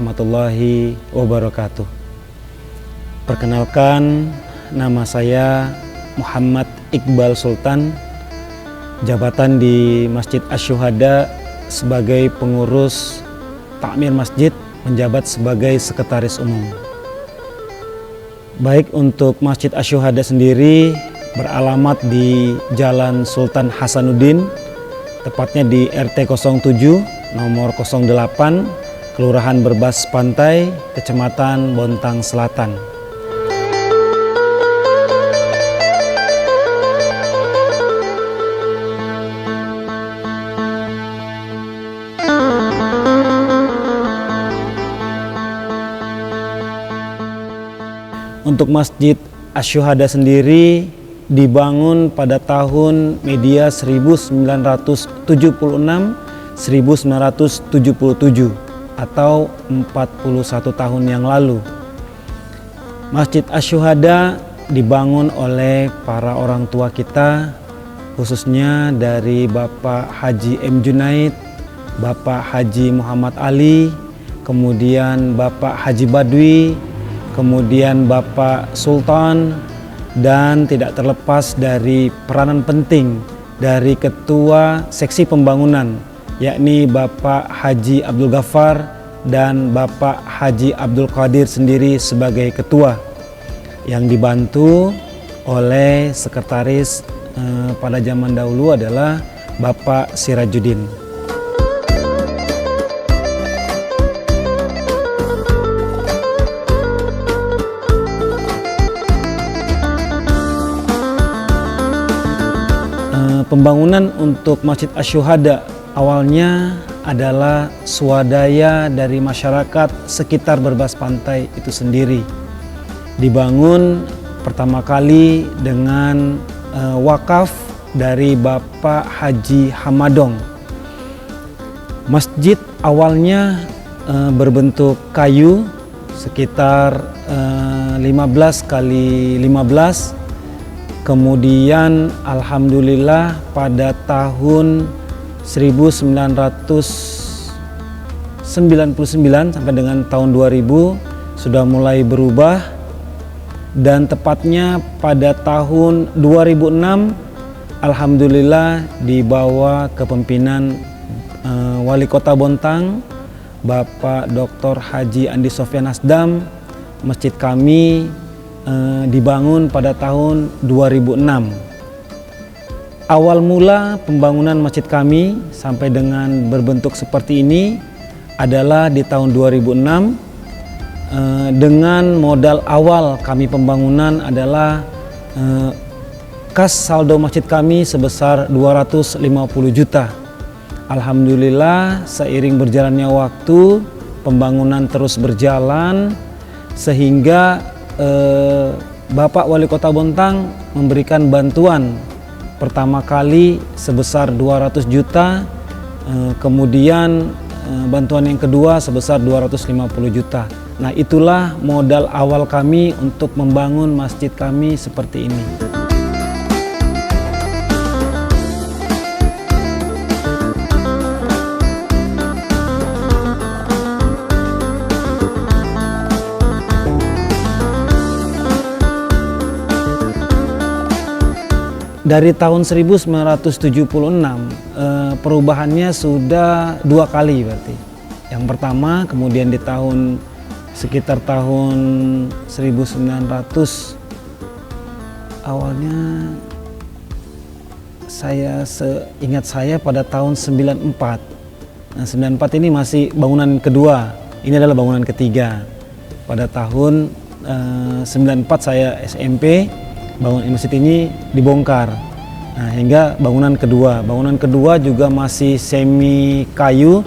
warahmatullahi wabarakatuh. Perkenalkan, nama saya Muhammad Iqbal Sultan, jabatan di Masjid Asy-Syuhada sebagai pengurus takmir masjid, menjabat sebagai sekretaris umum. Baik, untuk Masjid Asy-Syuhada sendiri beralamat di Jalan Sultan Hasanuddin, tepatnya di RT 07 nomor 08, Kelurahan Berbas Pantai, Kecamatan Bontang Selatan. Untuk Masjid Asy-Syuhada sendiri dibangun pada tahun media 1976-1977 atau 41 tahun yang lalu. Masjid Asy-Syuhada dibangun oleh para orang tua kita, khususnya dari Bapak Haji M. Junaid, Bapak Haji Muhammad Ali, kemudian Bapak Haji Badwi, kemudian Bapak Sultan, dan tidak terlepas dari peranan penting dari Ketua Seksi Pembangunan, yakni Bapak Haji Abdul Ghaffar dan Bapak Haji Abdul Qadir sendiri sebagai ketua, yang dibantu oleh sekretaris pada zaman dahulu adalah Bapak Sirajuddin. Pembangunan untuk Masjid Asy-Syuhada awalnya adalah swadaya dari masyarakat sekitar Berbas Pantai itu sendiri. Dibangun pertama kali dengan wakaf dari Bapak Haji Hamadong. Masjid awalnya berbentuk kayu sekitar 15 kali 15. Kemudian alhamdulillah pada tahun 1999 sampai dengan tahun 2000 sudah mulai berubah, dan tepatnya pada tahun 2006 alhamdulillah di bawah kepemimpinan Wali Kota Bontang Bapak Dr. Haji Andi Sofyan Asdam, masjid kami dibangun pada tahun 2006. Awal mula pembangunan masjid kami sampai dengan berbentuk seperti ini adalah di tahun 2006, dengan modal awal kami pembangunan adalah kas saldo masjid kami sebesar 250 juta. Alhamdulillah seiring berjalannya waktu pembangunan terus berjalan sehingga Bapak Wali Kota Bontang memberikan bantuan pertama kali sebesar 200 juta, kemudian bantuan yang kedua sebesar 250 juta. Nah, itulah modal awal kami untuk membangun masjid kami seperti ini. Dari tahun 1976 perubahannya sudah 2 kali berarti. Yang pertama, kemudian di tahun sekitar tahun 1900 awalnya, seingat saya pada tahun 94. Nah, 94 ini masih bangunan kedua. Ini adalah bangunan ketiga. Pada tahun 94 saya SMP. Bangunan masjid ini dibongkar, nah, hingga bangunan kedua juga masih semi kayu,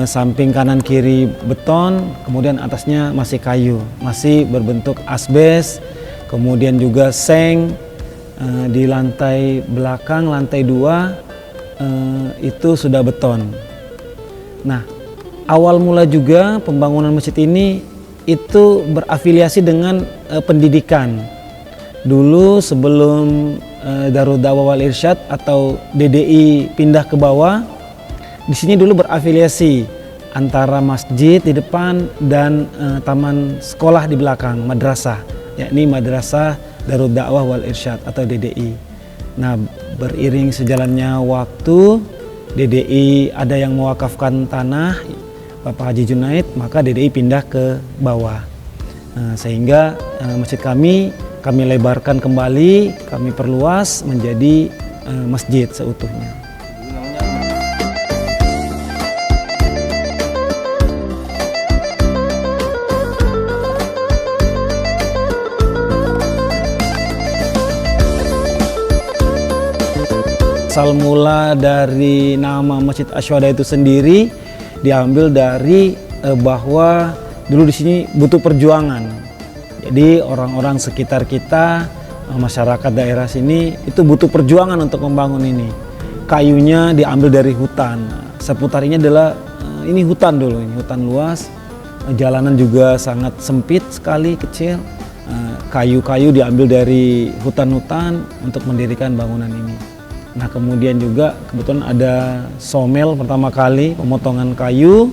samping kanan kiri beton, kemudian atasnya masih kayu, masih berbentuk asbes, kemudian juga seng. Di lantai belakang, lantai 2 itu sudah beton. Nah, awal mula juga pembangunan masjid ini itu berafiliasi dengan pendidikan. Dulu sebelum Darul Da'wah wal Irsyad atau DDI pindah ke bawah, di sini dulu berafiliasi antara masjid di depan dan taman sekolah di belakang, madrasah, yakni Madrasah Darud Dakwah wal Irsyad atau DDI. Nah, beriring sejalannya waktu, DDI ada yang mewakafkan tanah, Bapak Haji Junaid, maka DDI pindah ke bawah. Sehingga masjid kami lebarkan kembali, kami perluas menjadi masjid seutuhnya. Asal mula dari nama Masjid Asyhada itu sendiri diambil dari bahwa dulu di sini butuh perjuangan. Jadi orang-orang sekitar kita, masyarakat daerah sini itu butuh perjuangan untuk membangun ini. Kayunya diambil dari hutan. Seputarinya adalah ini hutan dulu, ini hutan luas. Jalanan juga sangat sempit sekali, kecil. Kayu-kayu diambil dari hutan-hutan untuk mendirikan bangunan ini. Nah, kemudian juga kebetulan ada somel pertama kali, pemotongan kayu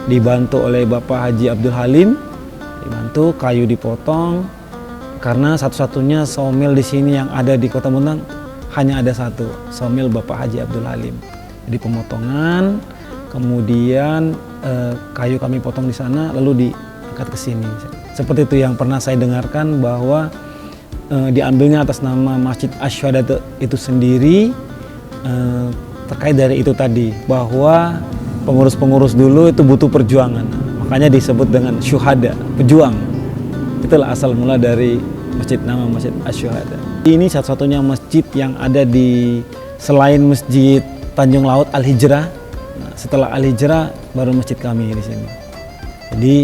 dibantu oleh Bapak Haji Abdul Halim. Dibantu, kayu dipotong karena satu-satunya somel di sini yang ada di Kota Bontang hanya ada satu, somel Bapak Haji Abdul Halim. Jadi pemotongan, kemudian kayu kami potong di sana lalu diangkat ke sini. Seperti itu yang pernah saya dengarkan bahwa diambilnya atas nama Masjid Asyhada itu sendiri terkait dari itu tadi, bahwa pengurus-pengurus dulu itu butuh perjuangan, makanya disebut dengan syuhada, pejuang. Itulah asal mula dari nama Masjid Asyhada. Ini satu-satunya masjid yang ada di selain Masjid Tanjung Laut Al-Hijrah. Nah, setelah Al-Hijrah baru masjid kami di sini. Jadi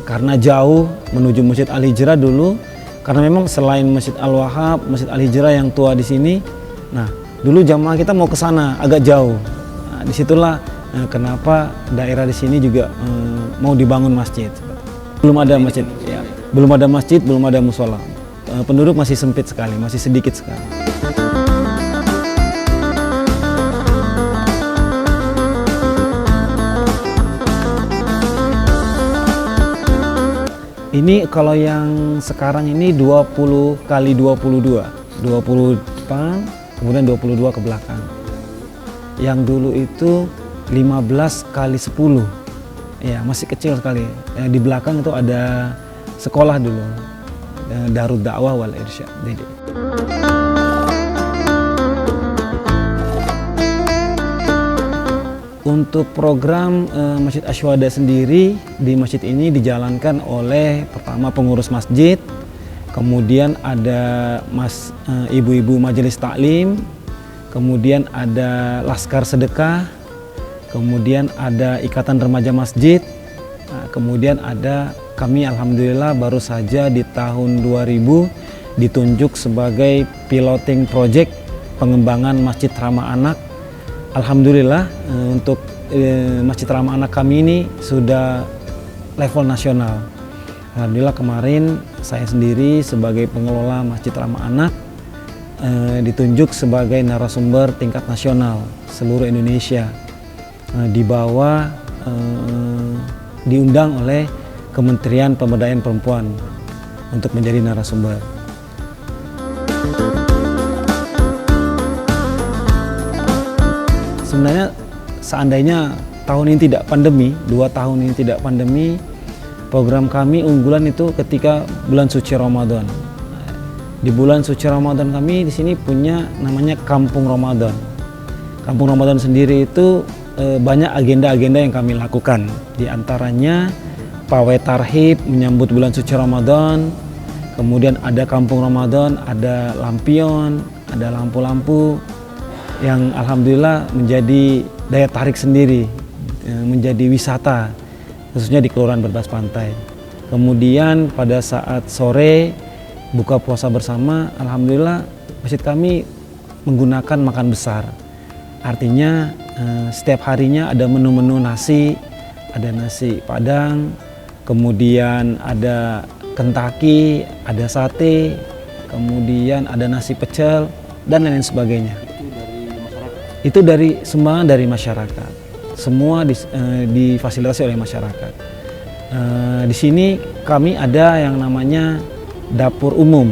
karena jauh menuju Masjid Al-Hijrah dulu, karena memang selain Masjid Al-Wahhab, Masjid Al-Hijrah yang tua di sini, nah dulu jamaah kita mau ke sana agak jauh. Nah, disitulah kenapa daerah di sini juga mau dibangun masjid. Belum ada masjid, ya. Belum ada masjid, belum ada musola. Penduduk masih sempit sekali, masih sedikit sekali. Ini kalau yang sekarang ini 20 kali 22, 20 depan, kemudian 22 ke belakang. Yang dulu itu 15 kali 10, ya masih kecil sekali. Di belakang itu ada sekolah dulu, Darud Dakwah wal Irsyad. Untuk program Masjid Asyhada sendiri, di masjid ini dijalankan oleh pertama pengurus masjid, kemudian ada ibu-ibu majelis taklim, kemudian ada laskar sedekah, kemudian ada ikatan remaja masjid, kemudian ada kami alhamdulillah baru saja di tahun 2000 ditunjuk sebagai piloting project pengembangan Masjid Ramah Anak. Alhamdulillah untuk Masjid Ramah Anak kami ini sudah level nasional. Alhamdulillah kemarin saya sendiri sebagai pengelola Masjid Ramah Anak ditunjuk sebagai narasumber tingkat nasional seluruh Indonesia. Dibawa diundang oleh Kementerian Pemberdayaan Perempuan untuk menjadi narasumber. Sebenarnya seandainya tahun ini tidak pandemi, 2 tahun ini tidak pandemi, program kami unggulan itu ketika bulan suci Ramadan. Di bulan suci Ramadan kami di sini punya namanya Kampung Ramadan. Kampung Ramadan sendiri itu banyak agenda-agenda yang kami lakukan. Di antaranya pawai tarhib menyambut bulan suci Ramadan, kemudian ada Kampung Ramadan, ada lampion, ada lampu-lampu yang alhamdulillah menjadi daya tarik sendiri, menjadi wisata, khususnya di Kelurahan Berbas Pantai. Kemudian pada saat sore buka puasa bersama, alhamdulillah masjid kami menggunakan makan besar. Artinya setiap harinya ada menu-menu nasi, ada nasi padang, kemudian ada kentaki, ada sate, kemudian ada nasi pecel dan lain sebagainya. Itu dari sumbangan dari masyarakat. semua difasilitasi oleh masyarakat. Di sini kami ada yang namanya dapur umum.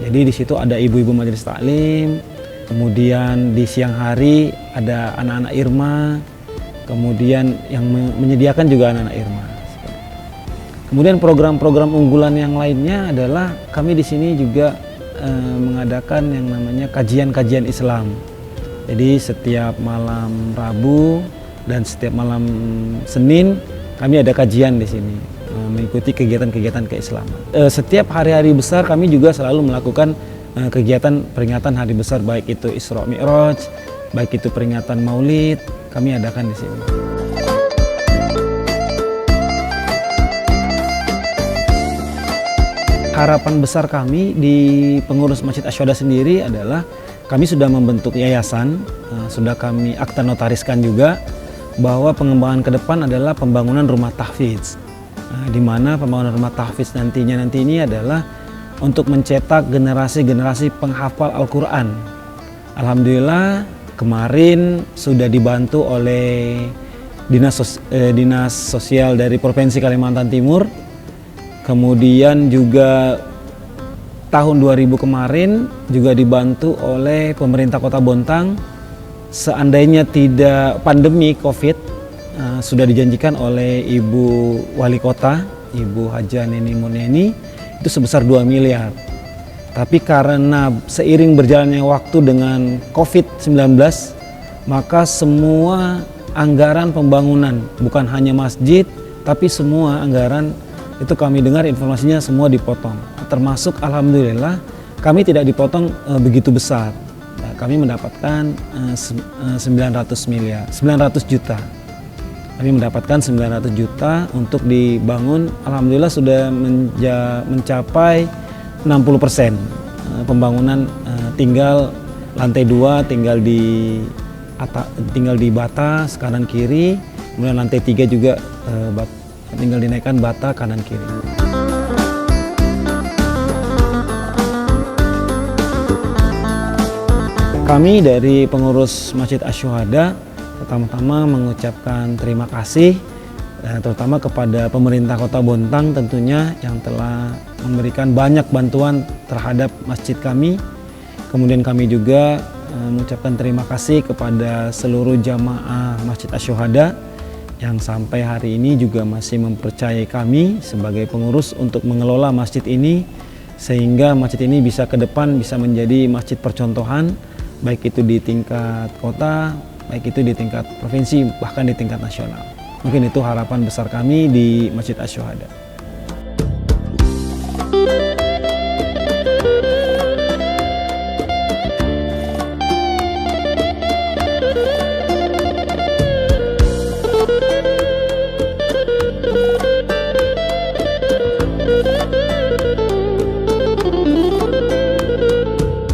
Jadi di situ ada ibu-ibu majelis taklim, kemudian di siang hari ada anak-anak Irma, kemudian yang menyediakan juga anak-anak Irma. Kemudian program-program unggulan yang lainnya adalah kami di sini juga mengadakan yang namanya kajian-kajian Islam. Jadi setiap malam Rabu dan setiap malam Senin kami ada kajian di sini, mengikuti kegiatan-kegiatan keislaman. Setiap hari-hari besar kami juga selalu melakukan kegiatan peringatan hari besar, baik itu Isra Mi'raj, baik itu peringatan Maulid, kami adakan di sini. Harapan besar kami di pengurus Masjid Asy-Syuhada sendiri adalah kami sudah membentuk yayasan, sudah kami akta notariskan juga bahwa pengembangan ke depan adalah pembangunan rumah tahfidz, di mana pembangunan rumah tahfidz nanti ini adalah untuk mencetak generasi-generasi penghafal Al-Quran. Alhamdulillah kemarin sudah dibantu oleh Dinas Sosial dari Provinsi Kalimantan Timur. Kemudian juga tahun 2000 kemarin juga dibantu oleh pemerintah Kota Bontang. Seandainya tidak pandemi COVID, sudah dijanjikan oleh Ibu Wali Kota, Ibu Haja Neni Murneni, itu sebesar 2 miliar. Tapi karena seiring berjalannya waktu dengan COVID-19, maka semua anggaran pembangunan, bukan hanya masjid, tapi semua anggaran itu kami dengar informasinya semua dipotong. Termasuk alhamdulillah kami tidak dipotong begitu besar. Kami mendapatkan 900 juta. Kami mendapatkan 900 juta untuk dibangun. Alhamdulillah sudah mencapai 60% pembangunan, tinggal lantai 2 tinggal di bata kanan kiri, kemudian lantai 3 juga tinggal dinaikkan bata kanan kiri. Kami dari pengurus Masjid Asy-Syuhada pertama-tama mengucapkan terima kasih terutama kepada pemerintah Kota Bontang tentunya yang telah memberikan banyak bantuan terhadap masjid kami. Kemudian kami juga mengucapkan terima kasih kepada seluruh jamaah Masjid Asy-Syuhada yang sampai hari ini juga masih mempercayai kami sebagai pengurus untuk mengelola masjid ini, sehingga masjid ini bisa ke depan bisa menjadi masjid percontohan, baik itu di tingkat kota, baik itu di tingkat provinsi, bahkan di tingkat nasional. Mungkin itu harapan besar kami di Masjid Asy-Syuhada.